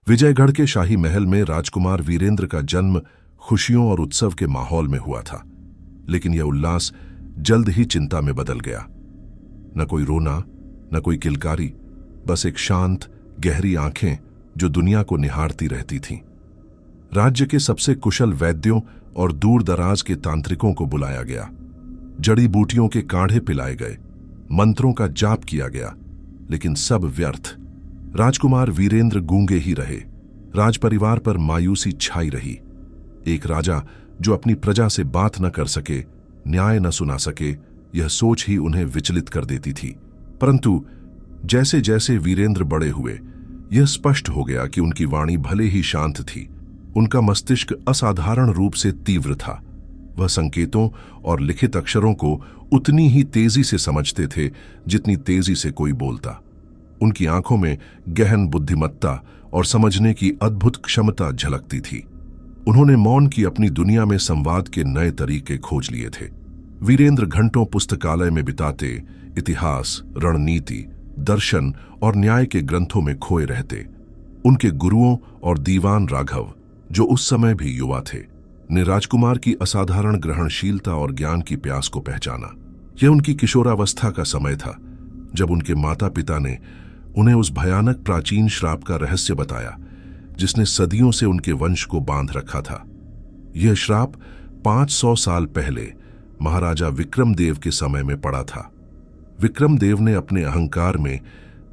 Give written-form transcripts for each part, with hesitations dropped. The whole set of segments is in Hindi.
विजयगढ़ के शाही महल में राजकुमार वीरेंद्र का जन्म खुशियों और उत्सव के माहौल में हुआ था, लेकिन यह उल्लास जल्द ही चिंता में बदल गया। न कोई रोना, न कोई किलकारी, बस एक शांत गहरी आंखें जो दुनिया को निहारती रहती थीं। राज्य के सबसे कुशल वैद्यों और दूर दराज के तांत्रिकों को बुलाया गया। जड़ी बूटियों के काढ़े पिलाए गए, मंत्रों का जाप किया गया, लेकिन सब व्यर्थ। राजकुमार वीरेंद्र गूंगे ही रहे। राजपरिवार पर मायूसी छाई रही। एक राजा जो अपनी प्रजा से बात न कर सके, न्याय न सुना सके, यह सोच ही उन्हें विचलित कर देती थी। परंतु जैसे जैसे वीरेंद्र बड़े हुए, यह स्पष्ट हो गया कि उनकी वाणी भले ही शांत थी, उनका मस्तिष्क असाधारण रूप से तीव्र था। वह संकेतों और लिखित अक्षरों को उतनी ही तेजी से समझते थे जितनी तेजी से कोई बोलता। उनकी आंखों में गहन बुद्धिमत्ता और समझने की अद्भुत क्षमता झलकती थी। उन्होंने मौन की अपनी दुनिया में संवाद के नए तरीके खोज लिए थे। वीरेंद्र घंटों पुस्तकालय में बिताते, इतिहास, रणनीति, दर्शन और न्याय के ग्रंथों में खोए रहते। उनके गुरुओं और दीवान राघव, जो उस समय भी युवा थे, ने राजकुमार की असाधारण ग्रहणशीलता और ज्ञान की प्यास को पहचाना। यह उनकी किशोरावस्था का समय था, जब उनके माता पिता ने उन्हें उस भयानक प्राचीन श्राप का रहस्य बताया जिसने सदियों से उनके वंश को बांध रखा था। यह श्राप 500 साल पहले महाराजा विक्रमदेव के समय में पड़ा था। विक्रमदेव ने अपने अहंकार में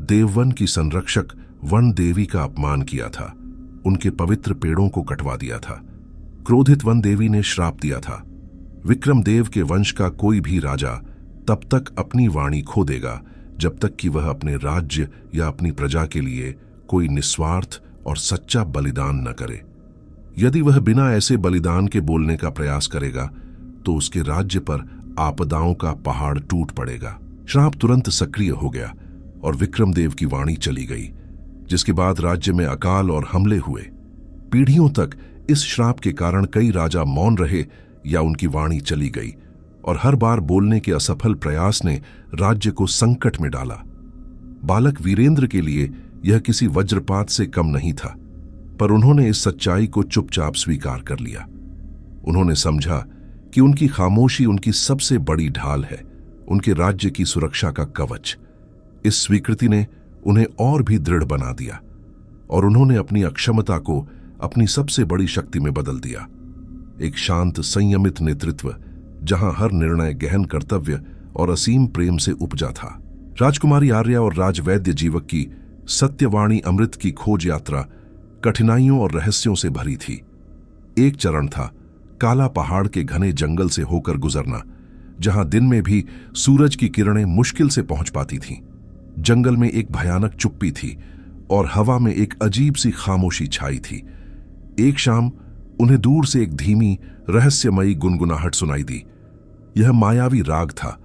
देववन की संरक्षक वन देवी का अपमान किया था, उनके पवित्र पेड़ों को कटवा दिया था। क्रोधित वन देवी ने श्राप दिया था, विक्रमदेव के वंश का कोई भी राजा तब तक अपनी वाणी खो देगा जब तक कि वह अपने राज्य या अपनी प्रजा के लिए कोई निस्वार्थ और सच्चा बलिदान न करे। यदि वह बिना ऐसे बलिदान के बोलने का प्रयास करेगा तो उसके राज्य पर आपदाओं का पहाड़ टूट पड़ेगा। श्राप तुरंत सक्रिय हो गया और विक्रमदेव की वाणी चली गई, जिसके बाद राज्य में अकाल और हमले हुए। पीढ़ियों तक इस श्राप के कारण कई राजा मौन रहे या उनकी वाणी चली गई, और हर बार बोलने के असफल प्रयास ने राज्य को संकट में डाला। बालक वीरेंद्र के लिए यह किसी वज्रपात से कम नहीं था, पर उन्होंने इस सच्चाई को चुपचाप स्वीकार कर लिया। उन्होंने समझा कि उनकी खामोशी उनकी सबसे बड़ी ढाल है, उनके राज्य की सुरक्षा का कवच। इस स्वीकृति ने उन्हें और भी दृढ़ बना दिया, और उन्होंने अपनी अक्षमता को अपनी सबसे बड़ी शक्ति में बदल दिया। एक शांत, संयमित नेतृत्व जहां हर निर्णय गहन कर्तव्य और असीम प्रेम से उपजा था। राजकुमारी आर्या और राजवैद्य जीवक की सत्यवाणी अमृत की खोज यात्रा कठिनाइयों और रहस्यों से भरी थी। एक चरण था काला पहाड़ के घने जंगल से होकर गुजरना, जहां दिन में भी सूरज की किरणें मुश्किल से पहुंच पाती थीं। जंगल में एक भयानक चुप्पी थी और हवा में एक अजीब सी खामोशी छाई थी। एक शाम उन्हें दूर से एक धीमी, रहस्यमयी गुनगुनाहट सुनाई दी। यह मायावी राग था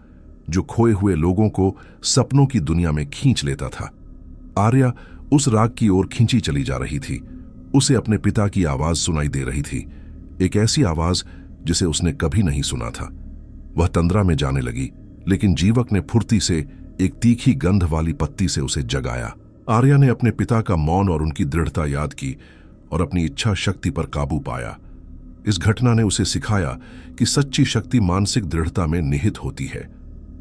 जो खोए हुए लोगों को सपनों की दुनिया में खींच लेता था। आर्या उस राग की ओर खींची चली जा रही थी। उसे अपने पिता की आवाज सुनाई दे रही थी, एक ऐसी आवाज जिसे उसने कभी नहीं सुना था। वह तंद्रा में जाने लगी, लेकिन जीवक ने फुर्ती से एक तीखी गंध वाली पत्ती से उसे जगाया। आर्या ने अपने पिता का मौन और उनकी दृढ़ता याद की और अपनी इच्छा शक्ति पर काबू पाया। इस घटना ने उसे सिखाया कि सच्ची शक्ति मानसिक दृढ़ता में निहित होती है।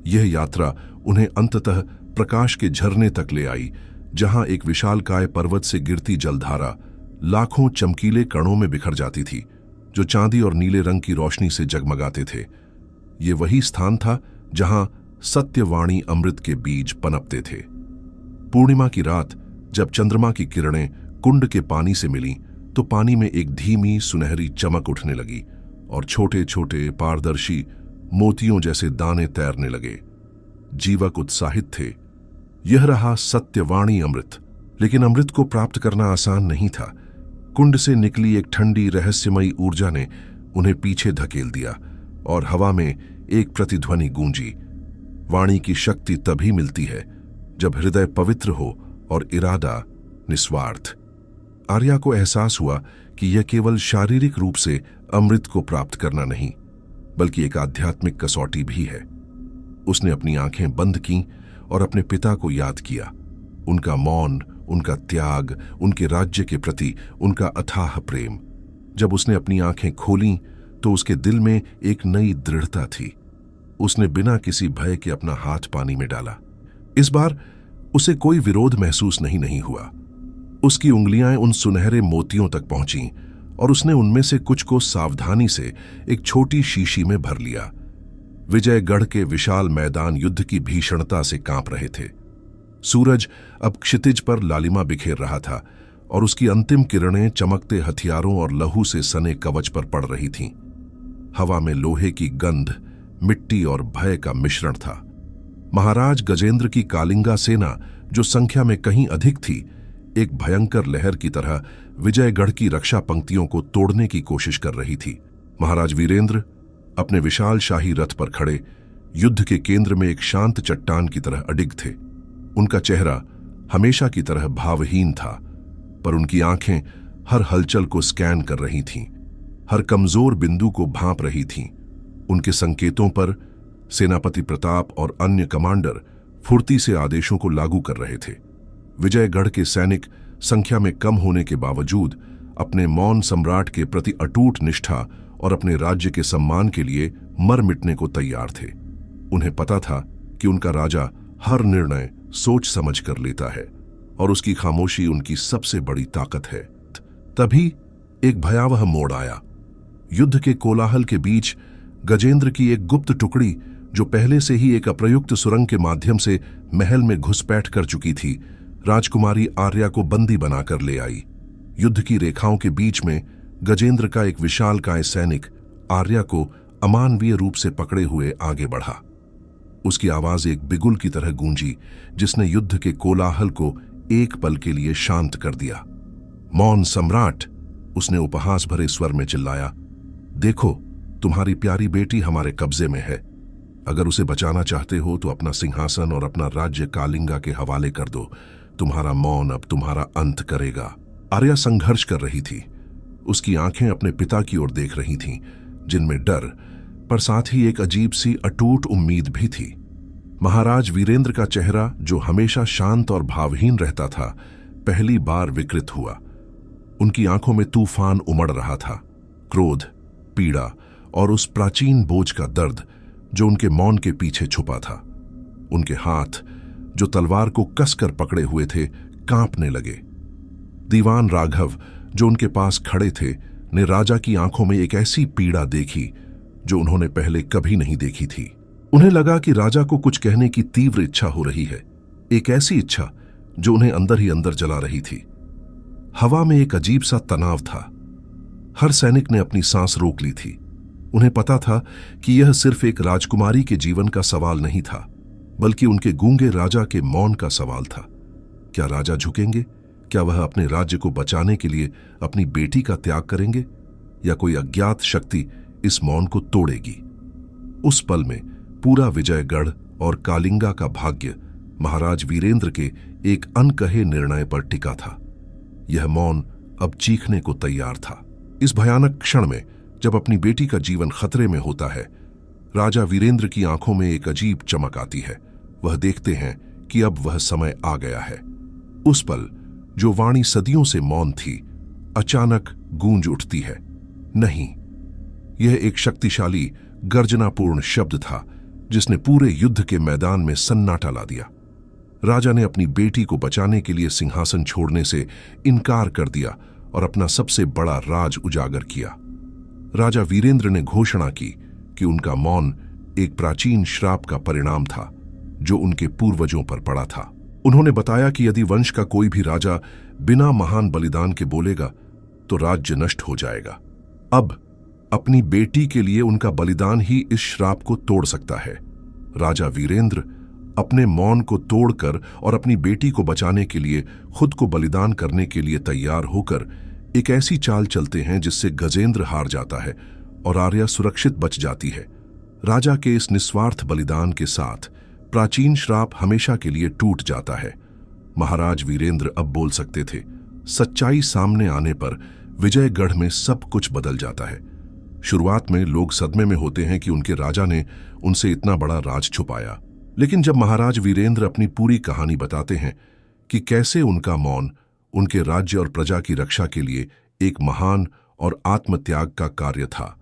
यह यात्रा उन्हें अंततः प्रकाश के झरने तक ले आई, जहां एक विशालकाय पर्वत से गिरती जलधारा लाखों चमकीले कणों में बिखर जाती थी, जो चांदी और नीले रंग की रोशनी से जगमगाते थे। ये वही स्थान था जहां सत्यवाणी अमृत के बीज पनपते थे। पूर्णिमा की रात जब चंद्रमा की किरणें कुंड के पानी से मिलीं, तो पानी में एक धीमी सुनहरी चमक उठने लगी और छोटे छोटे पारदर्शी मोतियों जैसे दाने तैरने लगे। जीवक उत्साहित थे। यह रहा सत्यवाणी अमृत। लेकिन अमृत को प्राप्त करना आसान नहीं था। कुंड से निकली एक ठंडी रहस्यमयी ऊर्जा ने उन्हें पीछे धकेल दिया और हवा में एक प्रतिध्वनि गूंजी। वाणी की शक्ति तभी मिलती है जब हृदय पवित्र हो और इरादा निस्वार्थ। आर्या को एहसास हुआ कि यह केवल शारीरिक रूप से अमृत को प्राप्त करना नहीं, बल्कि एक आध्यात्मिक कसौटी भी है। उसने अपनी आंखें बंद कीं और अपने पिता को याद किया। उनका मौन, उनका त्याग, उनके राज्य के प्रति उनका अथाह प्रेम। जब उसने अपनी आंखें खोलीं तो उसके दिल में एक नई दृढ़ता थी। उसने बिना किसी भय के अपना हाथ पानी में डाला। इस बार उसे कोई विरोध महसूस नहीं हुआ। उसकी उंगलियां उन सुनहरे मोतियों तक पहुंचीं और उसने उनमें से कुछ को सावधानी से एक छोटी शीशी में भर लिया। विजयगढ़ के विशाल मैदान युद्ध की भीषणता से कांप रहे थे। सूरज अब क्षितिज पर लालिमा बिखेर रहा था और उसकी अंतिम किरणें चमकते हथियारों और लहू से सने कवच पर पड़ रही थीं। हवा में लोहे की गंध, मिट्टी और भय का मिश्रण था। महाराज गजेंद्र की कालिंगा सेना, जो संख्या में कहीं अधिक थी, एक भयंकर लहर की तरह विजयगढ़ की रक्षा पंक्तियों को तोड़ने की कोशिश कर रही थी। महाराज वीरेंद्र अपने विशाल शाही रथ पर खड़े युद्ध के केंद्र में एक शांत चट्टान की तरह अडिग थे। उनका चेहरा हमेशा की तरह भावहीन था, पर उनकी आंखें हर हलचल को स्कैन कर रही थीं, हर कमजोर बिंदु को भांप रही थीं। उनके संकेतों पर सेनापति प्रताप और अन्य कमांडर फुर्ती से आदेशों को लागू कर रहे थे। विजयगढ़ के सैनिक संख्या में कम होने के बावजूद अपने मौन सम्राट के प्रति अटूट निष्ठा और अपने राज्य के सम्मान के लिए मर मिटने को तैयार थे। उन्हें पता था कि उनका राजा हर निर्णय सोच समझ कर लेता है और उसकी खामोशी उनकी सबसे बड़ी ताकत है। तभी एक भयावह मोड़ आया। युद्ध के कोलाहल के बीच गजेंद्र की एक गुप्त टुकड़ी, जो पहले से ही एक अप्रयुक्त सुरंग के माध्यम से महल में घुसपैठ कर चुकी थी, राजकुमारी आर्या को बंदी बनाकर ले आई। युद्ध की रेखाओं के बीच में गजेंद्र का एक विशालकाय सैनिक आर्या को अमानवीय रूप से पकड़े हुए आगे बढ़ा। उसकी आवाज एक बिगुल की तरह गूंजी, जिसने युद्ध के कोलाहल को एक पल के लिए शांत कर दिया। मौन सम्राट, उसने उपहास भरे स्वर में चिल्लाया, देखो, तुम्हारी प्यारी बेटी हमारे कब्जे में है। अगर उसे बचाना चाहते हो तो अपना सिंहासन और अपना राज्य कालिंगा के हवाले कर दो। तुम्हारा मौन अब तुम्हारा अंत करेगा। आर्या संघर्ष कर रही थी। उसकी आंखें अपने पिता की ओर देख रही थीं, जिनमें डर, पर साथ ही एक अजीब सी अटूट उम्मीद भी थी। महाराज वीरेंद्र का चेहरा, जो हमेशा शांत और भावहीन रहता था, पहली बार विकृत हुआ। उनकी आंखों में तूफान उमड़ रहा था, क्रोध, पीड़ा और उस प्राचीन बोझ का दर्द जो उनके मौन के पीछे छुपा था। उनके हाथ, जो तलवार को कसकर पकड़े हुए थे, कांपने लगे। दीवान राघव, जो उनके पास खड़े थे, ने राजा की आंखों में एक ऐसी पीड़ा देखी जो उन्होंने पहले कभी नहीं देखी थी। उन्हें लगा कि राजा को कुछ कहने की तीव्र इच्छा हो रही है, एक ऐसी इच्छा जो उन्हें अंदर ही अंदर जला रही थी। हवा में एक अजीब सा तनाव था। हर सैनिक ने अपनी सांस रोक ली थी। उन्हें पता था कि यह सिर्फ एक राजकुमारी के जीवन का सवाल नहीं था, बल्कि उनके गूंगे राजा के मौन का सवाल था। क्या राजा झुकेंगे? क्या वह अपने राज्य को बचाने के लिए अपनी बेटी का त्याग करेंगे, या कोई अज्ञात शक्ति इस मौन को तोड़ेगी? उस पल में पूरा विजयगढ़ और कालिंगा का भाग्य महाराज वीरेंद्र के एक अनकहे निर्णय पर टिका था। यह मौन अब चीखने को तैयार था। इस भयानक क्षण में, जब अपनी बेटी का जीवन खतरे में होता है, राजा वीरेंद्र की आंखों में एक अजीब चमक आती है। वह देखते हैं कि अब वह समय आ गया है। उस पल जो वाणी सदियों से मौन थी, अचानक गूंज उठती है। नहीं, यह एक शक्तिशाली, गर्जनापूर्ण शब्द था जिसने पूरे युद्ध के मैदान में सन्नाटा ला दिया। राजा ने अपनी बेटी को बचाने के लिए सिंहासन छोड़ने से इनकार कर दिया और अपना सबसे बड़ा राज उजागर किया। राजा वीरेंद्र ने घोषणा की कि उनका मौन एक प्राचीन श्राप का परिणाम था जो उनके पूर्वजों पर पड़ा था। उन्होंने बताया कि यदि वंश का कोई भी राजा बिना महान बलिदान के बोलेगा तो राज्य नष्ट हो जाएगा। अब अपनी बेटी के लिए उनका बलिदान ही इस श्राप को तोड़ सकता है। राजा वीरेंद्र अपने मौन को तोड़कर और अपनी बेटी को बचाने के लिए खुद को बलिदान करने के लिए तैयार होकर एक ऐसी चाल चलते हैं जिससे गजेंद्र हार जाता है और आर्या सुरक्षित बच जाती है। राजा के इस निस्वार्थ बलिदान के साथ प्राचीन श्राप हमेशा के लिए टूट जाता है। महाराज वीरेंद्र अब बोल सकते थे। सच्चाई सामने आने पर विजयगढ़ में सब कुछ बदल जाता है। शुरुआत में लोग सदमे में होते हैं कि उनके राजा ने उनसे इतना बड़ा राज छुपाया, लेकिन जब महाराज वीरेंद्र अपनी पूरी कहानी बताते हैं, कि कैसे उनका मौन उनके राज्य और प्रजा की रक्षा के लिए एक महान और आत्मत्याग का कार्य था,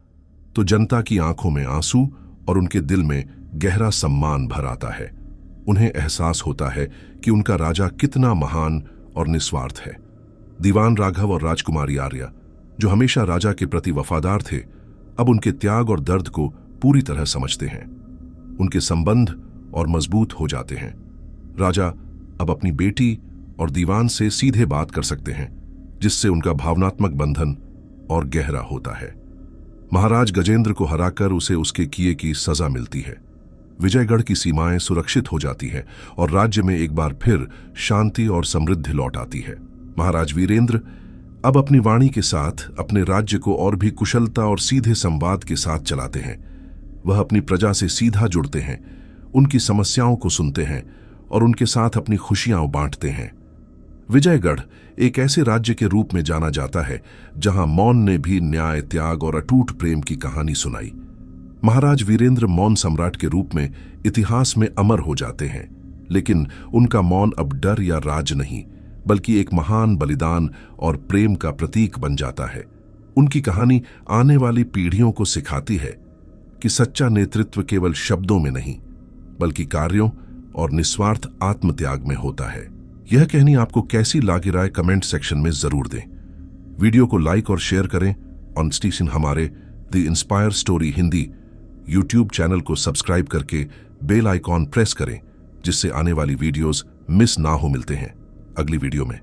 तो जनता की आंखों में आंसू और उनके दिल में गहरा सम्मान भर आता है। उन्हें एहसास होता है कि उनका राजा कितना महान और निस्वार्थ है। दीवान राघव और राजकुमारी आर्या, जो हमेशा राजा के प्रति वफादार थे, अब उनके त्याग और दर्द को पूरी तरह समझते हैं। उनके संबंध और मजबूत हो जाते हैं। राजा अब अपनी बेटी और दीवान से सीधे बात कर सकते हैं, जिससे उनका भावनात्मक बंधन और गहरा होता है। महाराज गजेंद्र को हराकर उसे उसके किए की सजा मिलती है। विजयगढ़ की सीमाएं सुरक्षित हो जाती हैं और राज्य में एक बार फिर शांति और समृद्धि लौट आती है। महाराज वीरेंद्र अब अपनी वाणी के साथ अपने राज्य को और भी कुशलता और सीधे संवाद के साथ चलाते हैं। वह अपनी प्रजा से सीधा जुड़ते हैं, उनकी समस्याओं को सुनते हैं और उनके साथ अपनी खुशियां बांटते हैं। विजयगढ़ एक ऐसे राज्य के रूप में जाना जाता है जहां मौन ने भी न्याय, त्याग और अटूट प्रेम की कहानी सुनाई। महाराज वीरेंद्र मौन सम्राट के रूप में इतिहास में अमर हो जाते हैं, लेकिन उनका मौन अब डर या राज नहीं, बल्कि एक महान बलिदान और प्रेम का प्रतीक बन जाता है। उनकी कहानी आने वाली पीढ़ियों को सिखाती है कि सच्चा नेतृत्व केवल शब्दों में नहीं, बल्कि कार्यों और निस्वार्थ आत्मत्याग में होता है। यह कहानी आपको कैसी लगी राय कमेंट सेक्शन में जरूर दें। वीडियो को लाइक और शेयर करें और स्टेशन हमारे the inspire story Hindi YouTube channel को सब्सक्राइब करके बेल आइकॉन प्रेस करें, जिससे आने वाली वीडियोस मिस ना हो। मिलते हैं अगली वीडियो में।